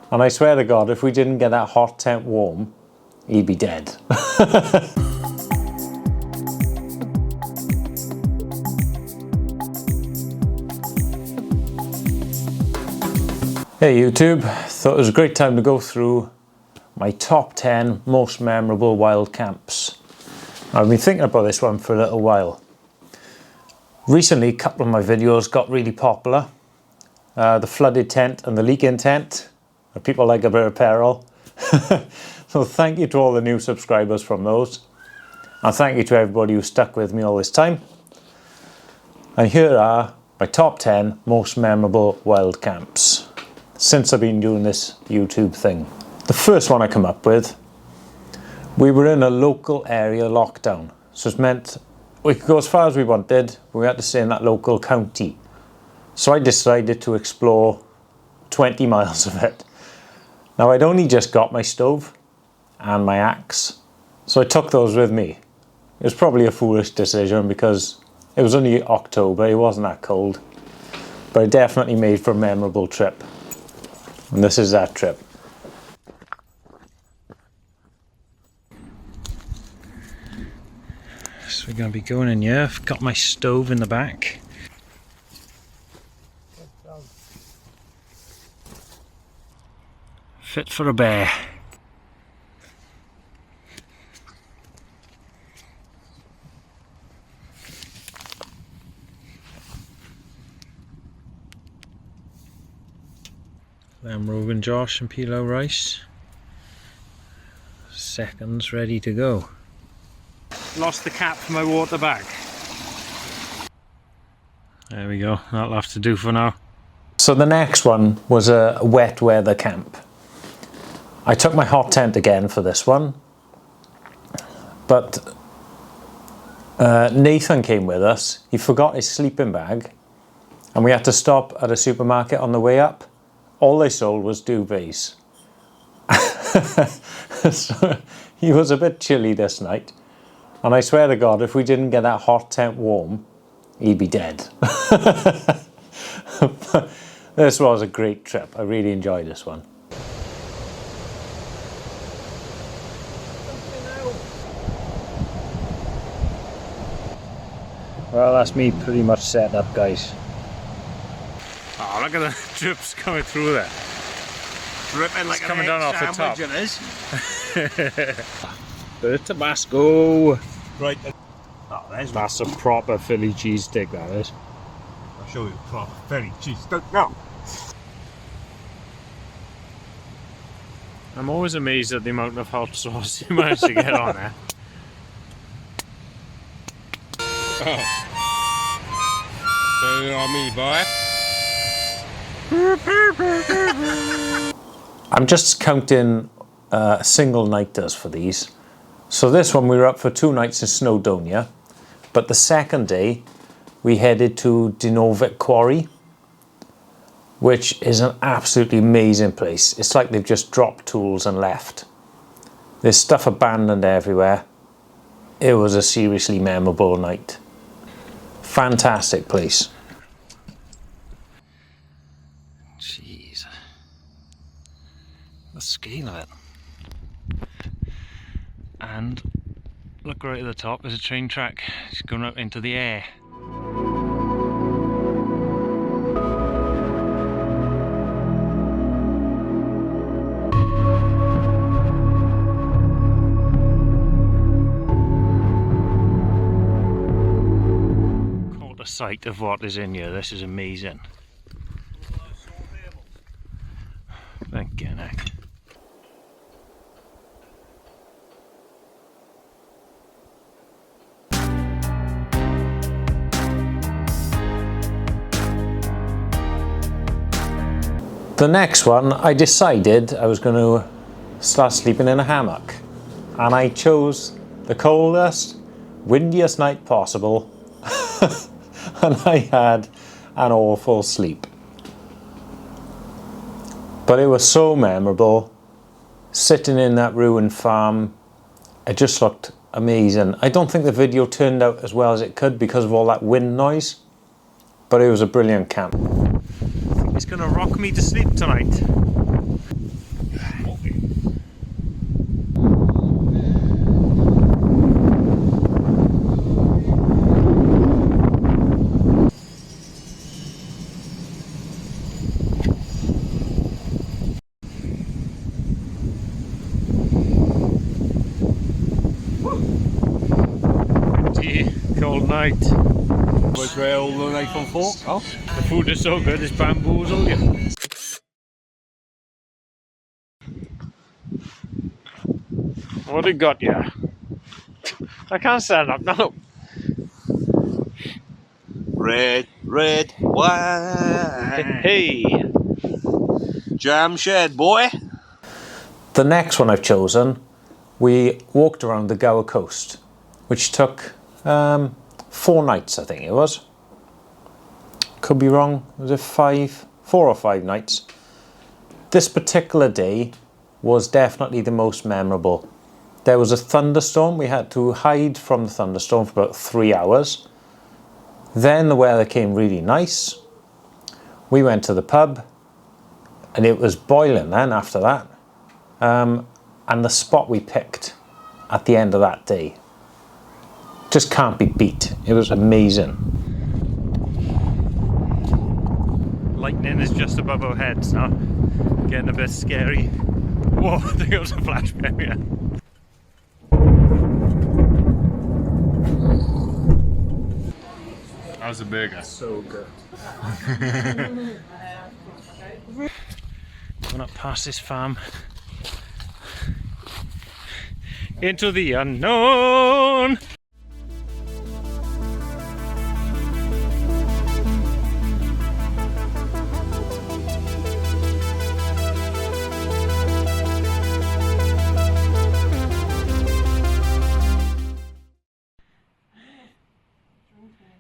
And I swear to God, if we didn't get that hot tent warm, he'd be dead. Hey YouTube, thought it was a great time to go through my top 10 most memorable wild camps. I've been thinking about this one for a little while. Recently, a couple of my videos got really popular. The flooded tent and the leak-in tent. People like a bit of peril. So thank you to all the new subscribers from those. And thank you to everybody who stuck with me all this time. And here are my top 10 most memorable wild camps since I've been doing this YouTube thing. The first one I come up with, we were in a local area lockdown. So it meant we could go as far as we wanted, but we had to stay in that local county. So I decided to explore 20 miles of it. Now I'd only just got my stove and my axe, so I took those with me. It was probably a foolish decision because it was only October, it wasn't that cold. But it definitely made for a memorable trip. And this is that trip. So we're going to be going in here. I've got my stove in the back. Fit for a bear. Lamb Rogan Josh and pilau rice. Seconds ready to go. Lost the cap for my water bag. There we go, that'll have to do for now. So the next one was a wet weather camp. I took my hot tent again for this one, but Nathan came with us. He forgot his sleeping bag and we had to stop at a supermarket on the way up. All they sold was duvets. So he was a bit chilly this night. And I swear to God, if we didn't get that hot tent warm, he'd be dead. This was a great trip. I really enjoyed this one. Well, that's me pretty much set up, guys. Oh, look at the drips coming through there. Dripping like it's coming down off the top. It is. Bit of Tabasco. Right. Oh, that's a proper Philly cheese stick, that is. I'll show you a proper Philly cheese stick now. I'm always amazed at the amount of hot sauce you managed to get on there. Oh. Turn it on me, boy. I'm just counting single nighters for these. So this one we were up for 2 nights in Snowdonia, but the second day we headed to Dinovik Quarry, which is an absolutely amazing place. It's like they've just dropped tools and left. There's stuff abandoned everywhere. It was a seriously memorable night. Fantastic place. Jeez. The scale of it. And look right at the top, there's a train track. It's going up into the air. Caught a sight of what is in here. This is amazing. Thank you, Nick. The next one, I decided I was going to start sleeping in a hammock, and I chose the coldest, windiest night possible and I had an awful sleep. But it was so memorable, sitting in that ruined farm. It just looked amazing. I don't think the video turned out as well as it could because of all that wind noise, but it was a brilliant camp. It's gonna rock me to sleep tonight. all night. Was there all the night on fork? Oh. The food is so good, it's bamboozled you. What have you got here? I can't stand up now. Red wine. Hey! Jam shed, boy. The next one I've chosen, we walked around the Gower Coast, which took 4 nights, I think it was. Could be wrong, was it 4 or 5 nights? This particular day was definitely the most memorable. There was a thunderstorm, we had to hide from the thunderstorm for about 3 hours. Then the weather came really nice. We went to the pub and it was boiling then after that. And the spot we picked at the end of that day just can't be beat. It was amazing. Lightning is just above our heads now. Getting a bit scary. Whoa, I think it was a flashbang, yeah. How's the burger? So good. Going up past this farm into the unknown.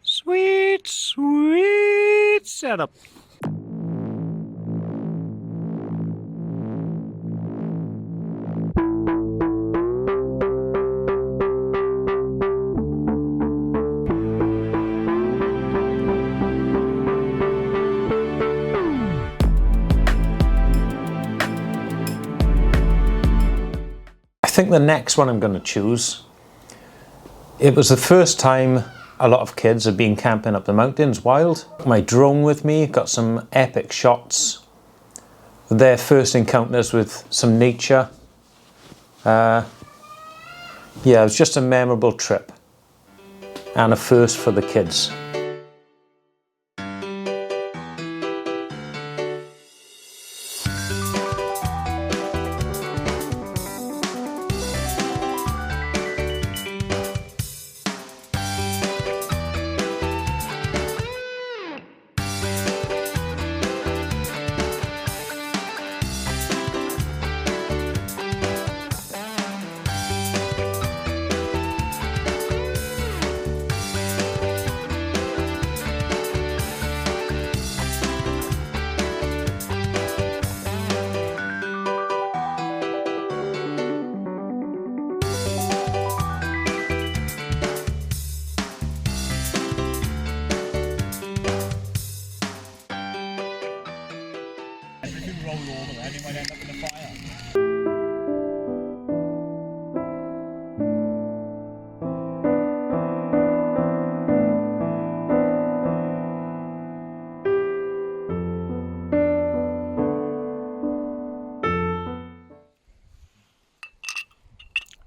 Sweet, sweet setup. I think the next one I'm going to choose, it was the first time a lot of kids have been camping up the mountains wild. My drone with me, got some epic shots. Their first encounters with some nature. Yeah, it was just a memorable trip and a first for the kids.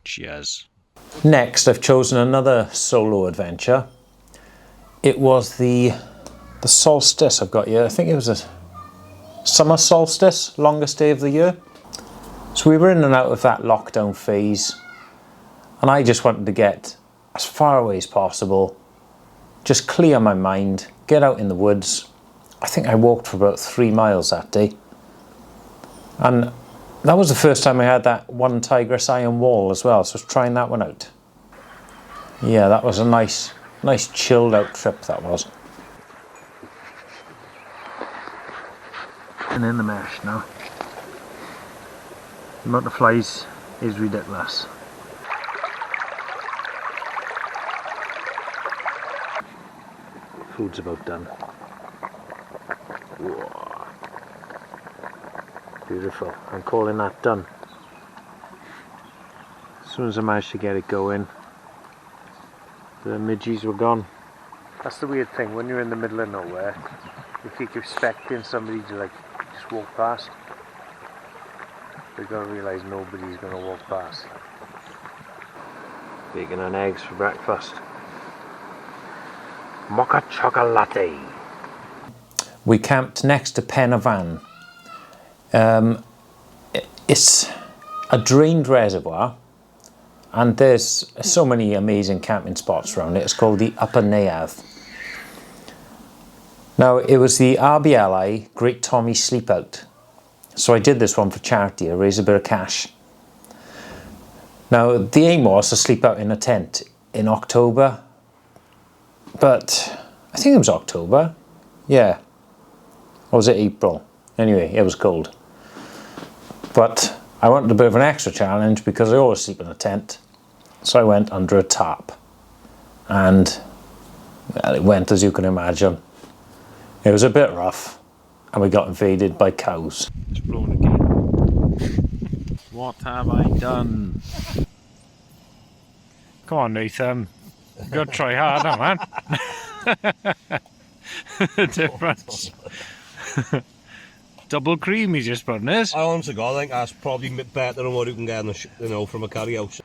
Cheers. Next, I've chosen another solo adventure. It was the solstice I've got here. I think it was a summer solstice, longest day of the year. So we were in and out of that lockdown phase, and I just wanted to get as far away as possible, just clear my mind, get out in the woods. I think I walked for about 3 miles that day. And that was the first time I had that one tigress iron wall as well, so I was trying that one out. Yeah, that was a nice chilled out trip, that was. And in the mesh now. The amount of flies is ridiculous. Food's about done. Whoa. Beautiful. I'm calling that done. As soon as I managed to get it going, the midgies were gone. That's the weird thing, when you're in the middle of nowhere, you keep expecting somebody to like just walk past. You've got to realise nobody's going to walk past. Bacon and eggs for breakfast. Mocha chocolate. We camped next to Pen y Fan. It's a drained reservoir, and there's so many amazing camping spots around it. It's called the Upper Neuadd. Now, it was the RBLI Great Tommy Sleepout. So I did this one for charity, I raised a bit of cash. Now, the aim was to sleep out in a tent in October, but I think it was October, yeah. Or was it April? Anyway, it was cold. But I wanted a bit of an extra challenge because I always sleep in a tent. So I went under a tarp. And well, it went as you can imagine. It was a bit rough and we got invaded by cows. It's blown again. What have I done? Come on, Nathan. You gotta try harder, man. The difference. Double cream he's just putting this. I honestly God, I think that's probably better than what you can get in the, from a curry house.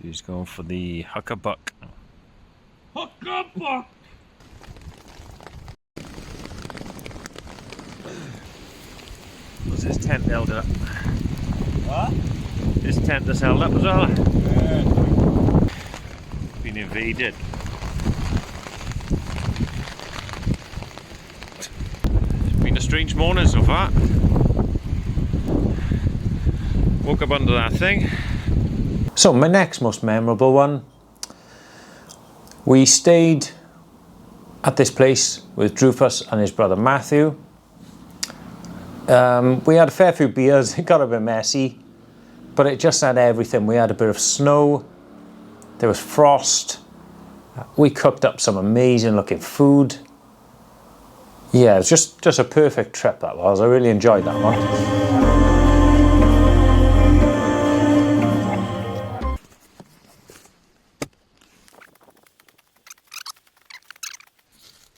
He's going for the huckabuck. Huckabuck! Was his tent held up? What? His tent is held up as well. Yeah. Been invaded. It's been a strange morning so far. Woke up under that thing. So my next most memorable one, we stayed at this place with Drufus and his brother Matthew. We had a fair few beers, it got a bit messy, but it just had everything. We had a bit of snow, there was frost, we cooked up some amazing looking food. Yeah, it was just a perfect trip that was. I really enjoyed that one.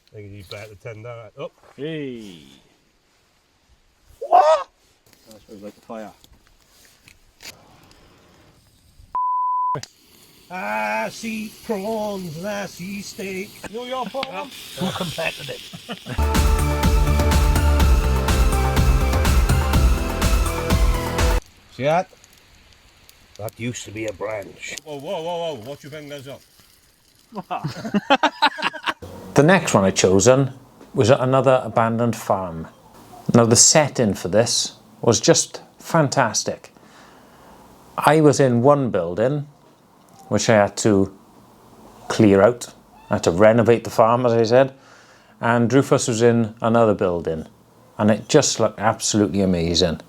I think he's back to 10 down. Oh. Hey! What? That smells like fire. I see prawns and I see steak. You know your problem? We'll come back to this. See that? That used to be a branch. Whoa, whoa, whoa, whoa. Watch your fingers up. The next one I chosen was at another abandoned farm. Now the setting for this was just fantastic. I was in one building which I had to clear out. I had to renovate the farm, as I said, and Drufus was in another building and it just looked absolutely amazing.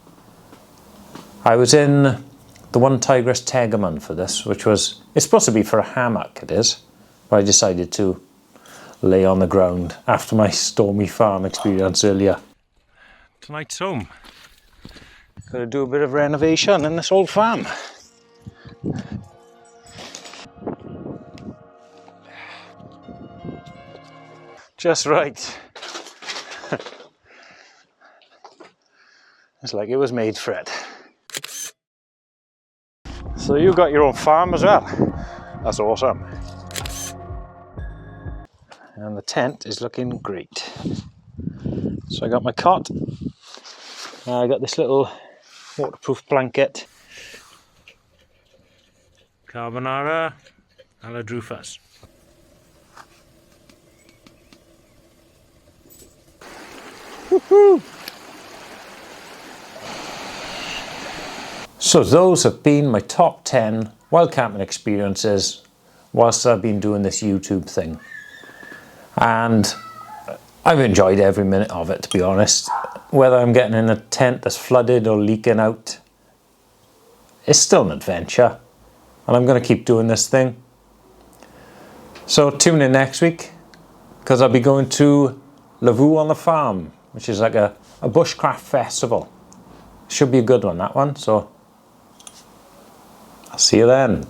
I was in the one Tigress Tegerman for this, which was, it's supposed to be for a hammock, it is, but I decided to lay on the ground after my stormy farm experience earlier. Tonight's home. Gotta do a bit of renovation in this old farm. Just right. It's like it was made for it. So you got your own farm as well. That's awesome. And the tent is looking great. So I got my cot. I got this little waterproof blanket. Carbonara a la Drufus. Woohoo! So those have been my top 10 wild camping experiences whilst I've been doing this YouTube thing. And I've enjoyed every minute of it, to be honest. Whether I'm getting in a tent that's flooded or leaking out, it's still an adventure. And I'm going to keep doing this thing. So tune in next week, because I'll be going to Lavaux on the Farm, which is like a bushcraft festival. Should be a good one, that one. So I'll see you then.